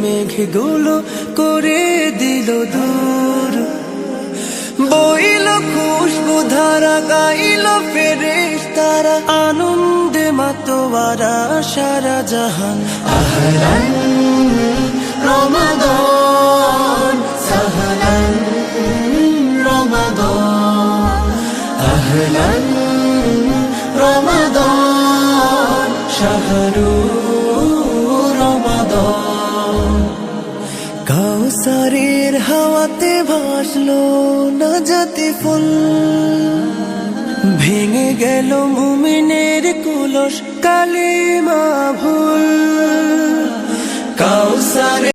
মেঘগুলো করে দিল দূর, বইল খুশবু ধারা, গাইল ফেরেশতারা, আনন্দে মাতোয়ারা সারা জাহান। আহলান রমাদান সাহলান রমাদান, আহলান রমাদান শাহরু রমাদান। কাউসারের হাওয়াতে ভাসলো নাজাতে ফুল, ভেঙে গেল মুমিনের কুলস কালিমা ভুল। কাউসারে